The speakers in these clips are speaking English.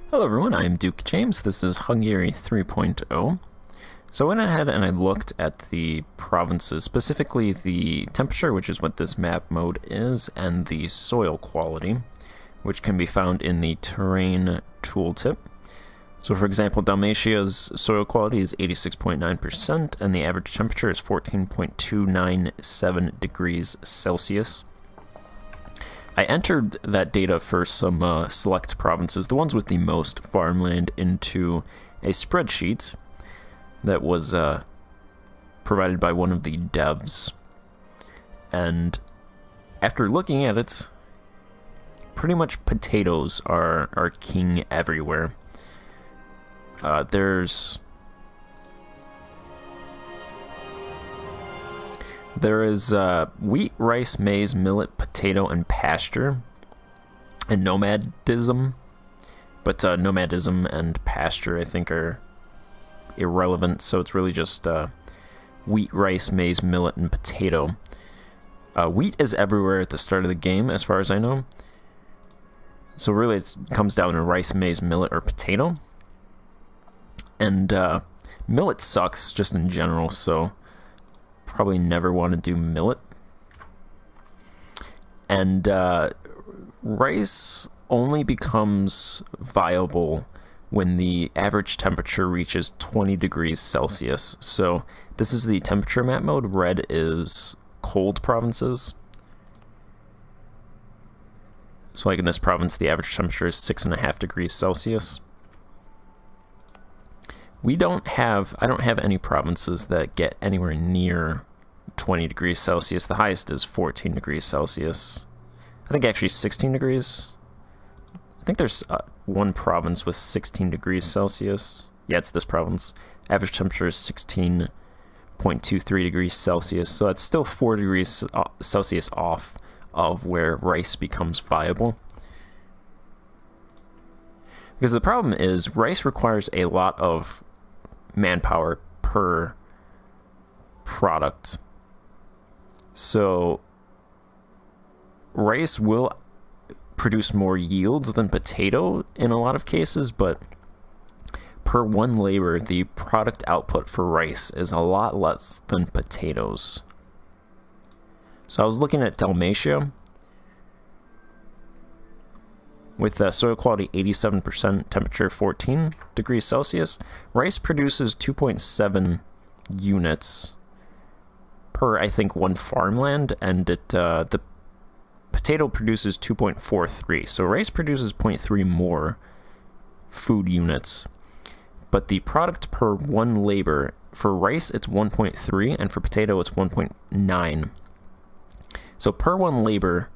Hello everyone, I'm Duke James. This is Hungary 3.0. So I went ahead and I looked at the provinces, specifically the temperature, which is what this map mode is, and the soil quality, which can be found in the terrain tooltip. So for example, Dalmatia's soil quality is 86.9% and the average temperature is 14.297 degrees Celsius. I entered that data for some select provinces, the ones with the most farmland, into a spreadsheet that was provided by one of the devs. And after looking at it, pretty much potatoes are king everywhere. There is wheat, rice, maize, millet, potato, and pasture, and nomadism. But nomadism and pasture, I think, are irrelevant, so it's really just wheat, rice, maize, millet, and potato. Wheat is everywhere at the start of the game, as far as I know. So really it comes down to rice, maize, millet, or potato. And millet sucks, just in general, so probably never want to do millet. And rice only becomes viable when the average temperature reaches 20 degrees Celsius. So this is the temperature map mode. Red is cold provinces. So like in this province, the average temperature is 6.5 degrees Celsius. I don't have any provinces that get anywhere near 20 degrees Celsius. The highest is 14 degrees Celsius. I think actually 16 degrees. I think there's one province with 16 degrees Celsius. Yeah, it's this province. Average temperature is 16.23 degrees Celsius. So that's still 4 degrees Celsius off of where rice becomes viable. Because the problem is rice requires a lot of manpower per product. So rice will produce more yields than potato in a lot of cases, but per one labor, the product output for rice is a lot less than potatoes. So I was looking at Dalmatia with soil quality 87%, temperature 14 degrees Celsius. Rice produces 2.7 units per, I think, one farmland, and the potato produces 2.43. So rice produces 0.3 more food units, but the product per one labor, for rice it's 1.3, and for potato it's 1.9. So per one labor,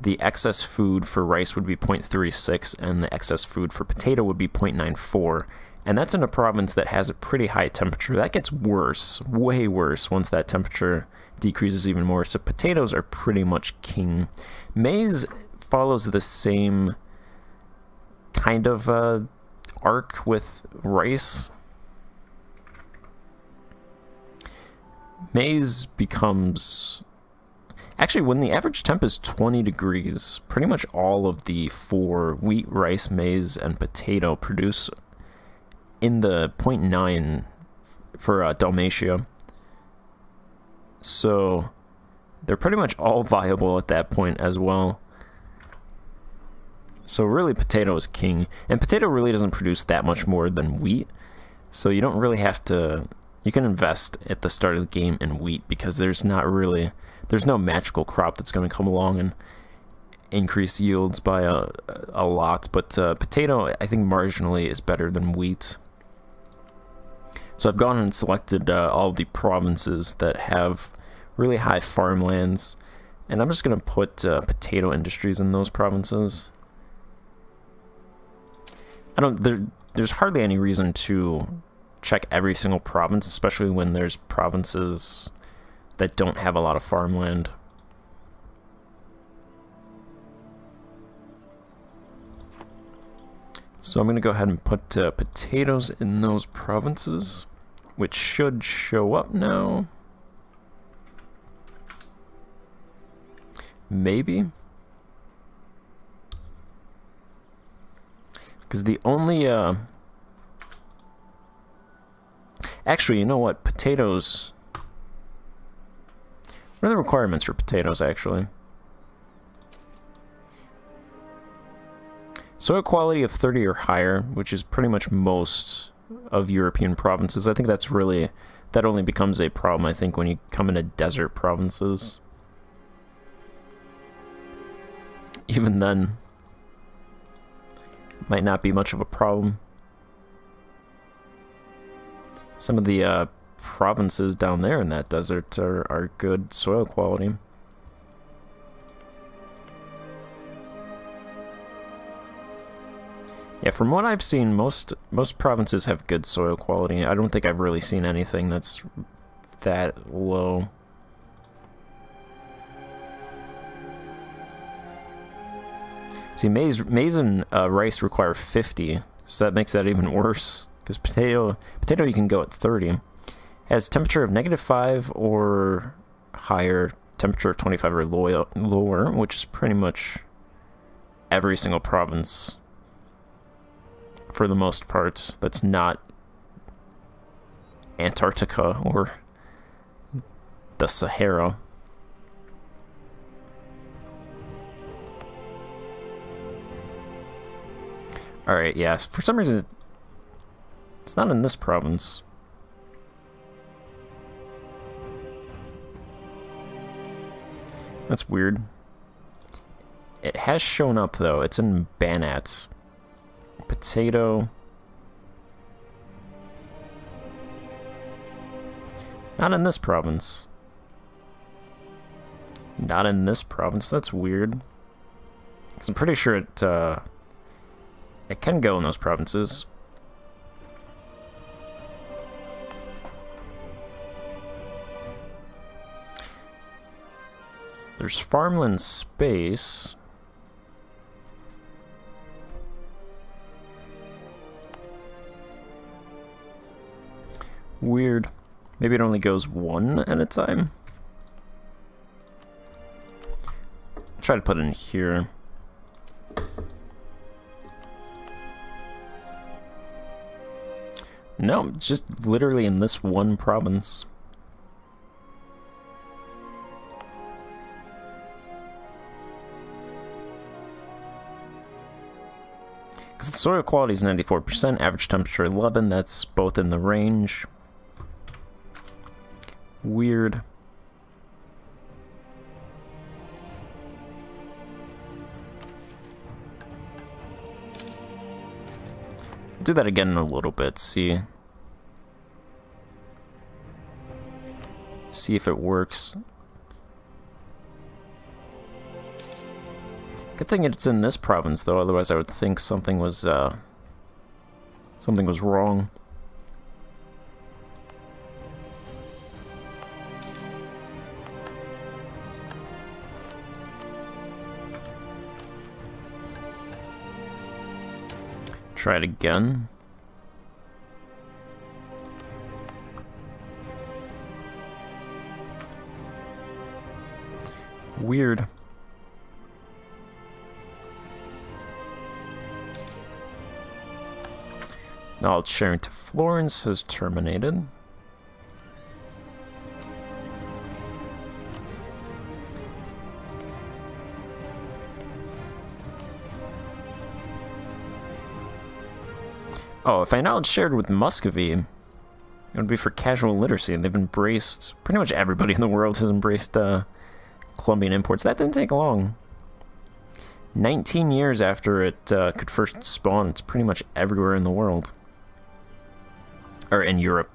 the excess food for rice would be 0.36, and the excess food for potato would be 0.94. And that's in a province that has a pretty high temperature. That gets worse, way worse, once that temperature decreases even more. So potatoes are pretty much king. Maize follows the same kind of arc with rice. Maize becomes... Actually, when the average temp is 20 degrees, pretty much all of the four, wheat, rice, maize, and potato, produce in the 0.9 for Dalmatia. So they're pretty much all viable at that point as well. So really potato is king, and potato really doesn't produce that much more than wheat, so you don't really have to... You can invest at the start of the game in wheat, because there's no magical crop that's going to come along and increase yields by a lot, but potato, I think, marginally is better than wheat. So I've gone and selected all the provinces that have really high farmlands, and I'm just going to put potato industries in those provinces. There's hardly any reason to check every single province, especially when there's provinces that don't have a lot of farmland. So I'm going to go ahead and put potatoes in those provinces, which should show up now. Maybe. Because the only, actually, you know what? Potatoes. What are the requirements for potatoes, actually? Soil quality of 30 or higher, which is pretty much most of European provinces. I think that's really, that only becomes a problem, I think, when you come into desert provinces. Even then, might not be much of a problem. Some of the provinces down there in that desert are good soil quality. Yeah, from what I've seen, most provinces have good soil quality. I don't think I've really seen anything that's that low. See, maize and rice require 50, so that makes that even worse. Because potato you can go at 30. Has temperature of -5 or higher, temperature of 25 or lower, which is pretty much every single province. For the most part, that's not Antarctica or the Sahara. Alright, yeah, for some reason it's not in this province. That's weird. It has shown up though, it's in Banat. Potato. Not in this province. Not in this province, that's weird. 'Cause I'm pretty sure it can go in those provinces. There's farmland space. Weird. Maybe it only goes one at a time. I'll try to put it in here. No, it's just literally in this one province. Because the soil quality is 94%, average temperature 11, that's both in the range. Weird. Do that again in a little bit, see if it works. Good thing it's in this province though, otherwise I would think something was wrong. Try it again. Weird. Knowledge sharing to Florence has terminated. Oh, if I knowledge shared with Muscovy, it would be for casual literacy, and they've embraced, pretty much everybody in the world has embraced Colombian imports. That didn't take long. 19 years after it could first spawn, it's pretty much everywhere in the world. Or in Europe.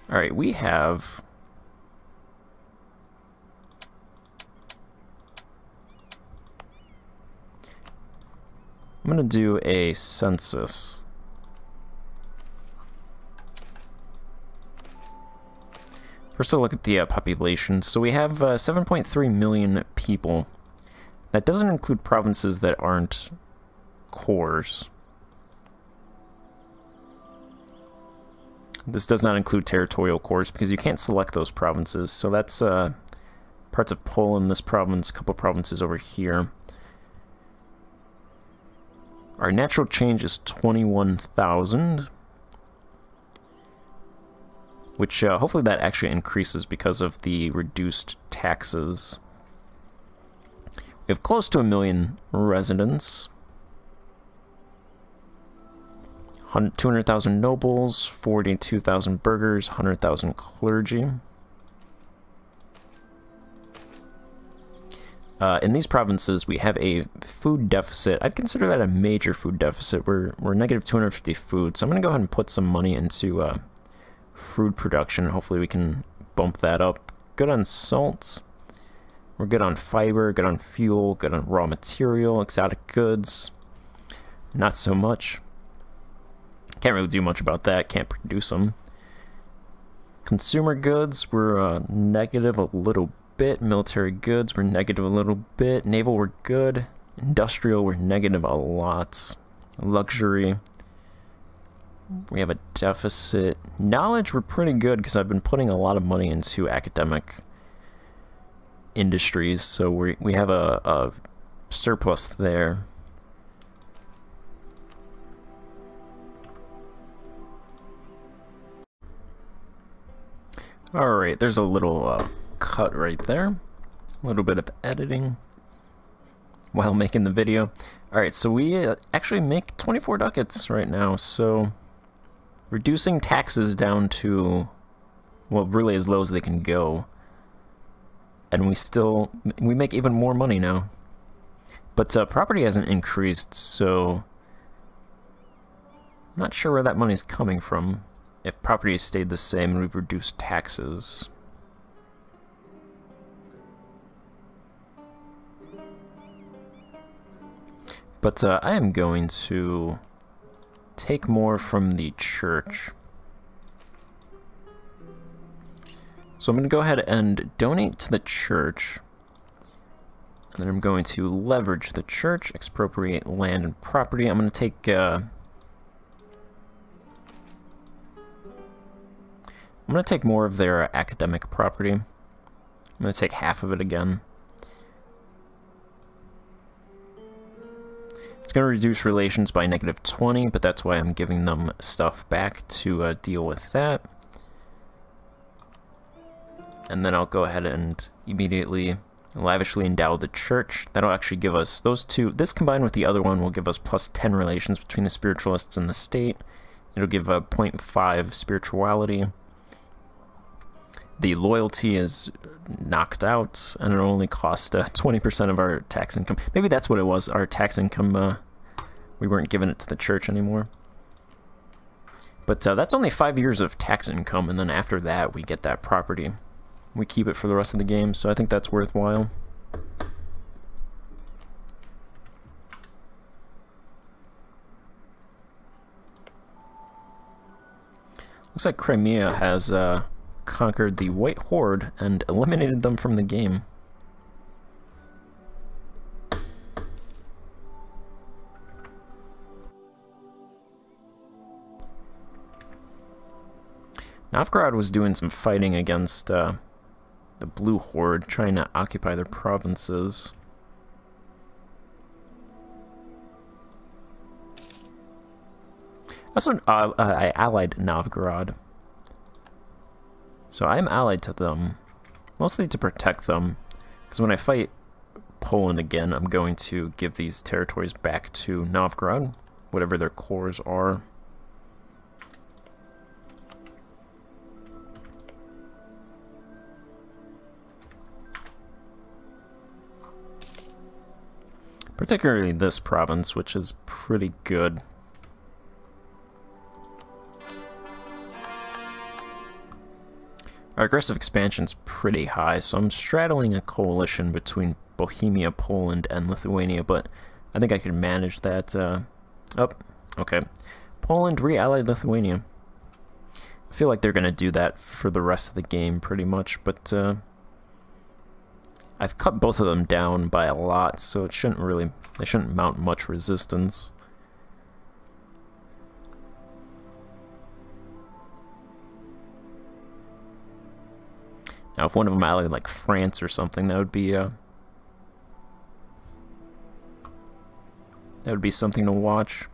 All right, we have I'm going to do a census. First, a look at the population. So we have 7.3 million people. That doesn't include provinces that aren't cores. This does not include territorial cores because you can't select those provinces. So that's parts of Poland, this province, a couple provinces over here. Our natural change is 21,000. Which hopefully that actually increases because of the reduced taxes. We have close to 1 million residents. 200,000 nobles, 42,000 burghers, 100,000 clergy. In these provinces, we have a food deficit. I'd consider that a major food deficit. We're negative 250 food, so I'm going to go ahead and put some money into food production. Hopefully we can bump that up. Good on salt. We're good on fiber, good on fuel, good on raw material, exotic goods. Not so much. Can't really do much about that. Can't produce them. Consumer goods, we're negative a little bit. Military goods, we're negative a little bit. Naval, we're good. Industrial, we're negative a lot. Luxury, we have a deficit. Knowledge, we're pretty good because I've been putting a lot of money into academic industries, so we have a surplus there. Alright, there's a little cut right there. A little bit of editing while making the video. Alright, so we actually make 24 ducats right now, so reducing taxes down to, well, really as low as they can go. And we make even more money now. But property hasn't increased, so I'm not sure where that money's coming from. If property has stayed the same and we've reduced taxes. But I am going to take more from the church. So I'm going to go ahead and donate to the church. And then I'm going to leverage the church, expropriate land and property. I'm going to take more of their academic property. I'm going to take half of it again. It's going to reduce relations by negative 20, but that's why I'm giving them stuff back to deal with that. And then I'll go ahead and immediately lavishly endow the church. That'll actually give us those two. This combined with the other one will give us plus 10 relations between the spiritualists and the state. It'll give a 0.5 spirituality. The loyalty is knocked out, and it'll only cost 20% of our tax income. Maybe that's what it was. Our tax income, we weren't giving it to the church anymore. But that's only 5 years of tax income, and then after that, we get that property. We keep it for the rest of the game, so I think that's worthwhile. Looks like Crimea has conquered the White Horde and eliminated them from the game. Novgorod was doing some fighting against the Blue Horde, trying to occupy their provinces. Also, I allied Novgorod. So I'm allied to them, mostly to protect them, because when I fight Poland again, I'm going to give these territories back to Novgorod, whatever their cores are. Particularly this province, which is pretty good. Our aggressive expansion's pretty high, so I'm straddling a coalition between Bohemia, Poland, and Lithuania, but I think I can manage that. Okay. Poland re-allied Lithuania. I feel like they're going to do that for the rest of the game pretty much, but I've cut both of them down by a lot, so it shouldn't really, they shouldn't mount much resistance. Now, if one of them allied like France or something, that would be something to watch.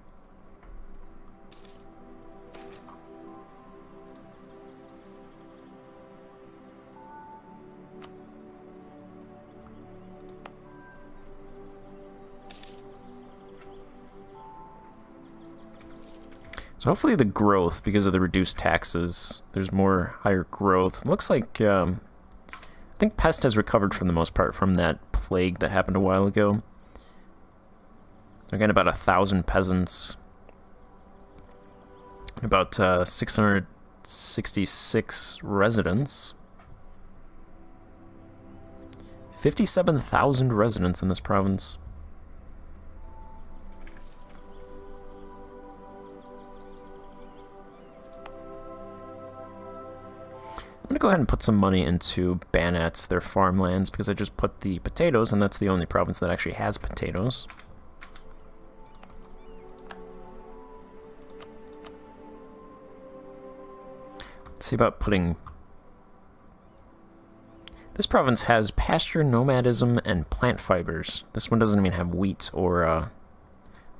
So hopefully the growth, because of the reduced taxes, there's more higher growth. It looks like, I think Pest has recovered for the most part from that plague that happened a while ago. They're getting about 1,000 peasants. About 666 residents. 57,000 residents in this province. I'm going to go ahead and put some money into Banat, their farmlands, because I just put the potatoes, and that's the only province that actually has potatoes. Let's see about putting... This province has pasture nomadism and plant fibers. This one doesn't even have wheat or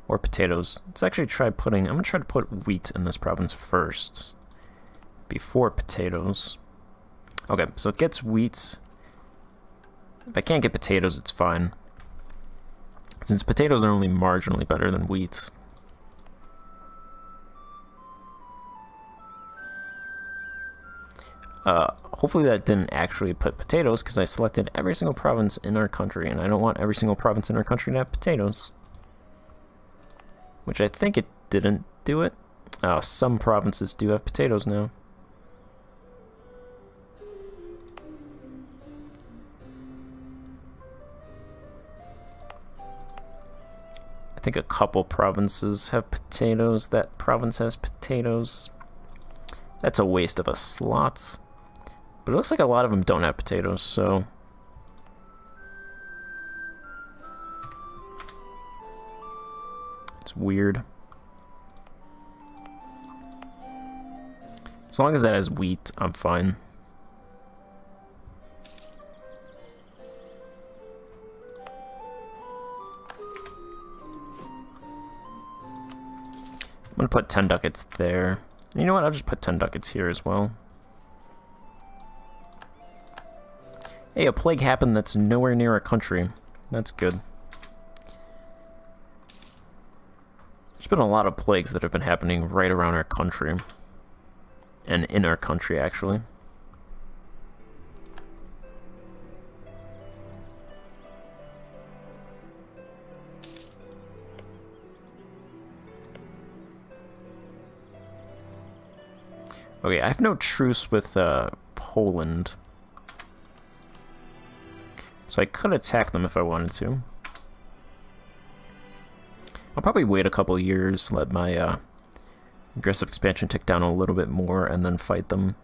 potatoes. Let's actually try putting... I'm going to try to put wheat in this province first, before potatoes. Okay, so it gets wheat. If I can't get potatoes, it's fine. Since potatoes are only marginally better than wheat. Hopefully that didn't actually put potatoes, because I selected every single province in our country, and I don't want every single province in our country to have potatoes. Which I think it didn't do it. Oh, some provinces do have potatoes now. I think a couple provinces have potatoes. That province has potatoes. That's a waste of a slot. But it looks like a lot of them don't have potatoes, so... It's weird. As long as that has wheat, I'm fine. I'm gonna put 10 ducats there. You know what? I'll just put 10 ducats here as well. Hey, a plague happened that's nowhere near our country. That's good. There's been a lot of plagues that have been happening right around our country. And in our country, actually. Okay, I have no truce with Poland. So I could attack them if I wanted to. I'll probably wait a couple years, let my aggressive expansion tick down a little bit more, and then fight them.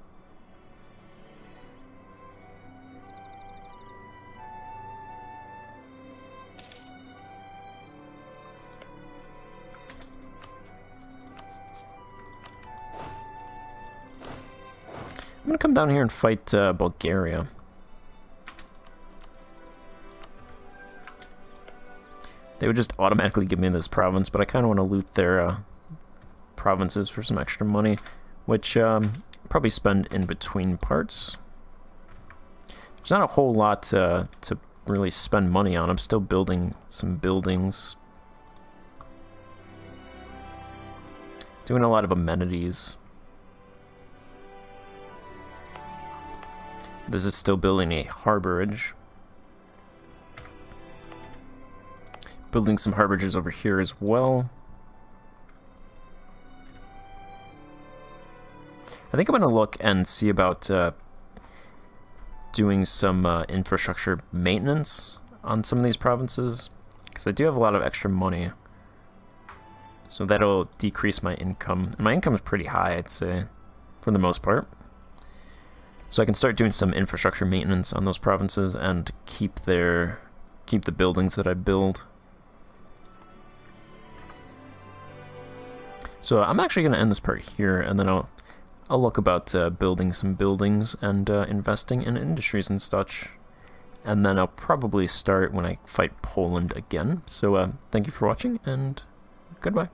I'm gonna come down here and fight Bulgaria. They would just automatically give me this province, but I kind of want to loot their provinces for some extra money, which probably spend in between parts. There's not a whole lot to really spend money on. I'm still building some buildings. Doing a lot of amenities. This is still building a harborage. Building some harborages over here as well. I think I'm going to look and see about doing some infrastructure maintenance on some of these provinces, because I do have a lot of extra money. So that'll decrease my income. And my income is pretty high, I'd say, for the most part. So I can start doing some infrastructure maintenance on those provinces and keep the buildings that I build. So I'm actually going to end this part here, and then I'll look about building some buildings and investing in industries and such. And then I'll probably start when I fight Poland again. So thank you for watching, and goodbye.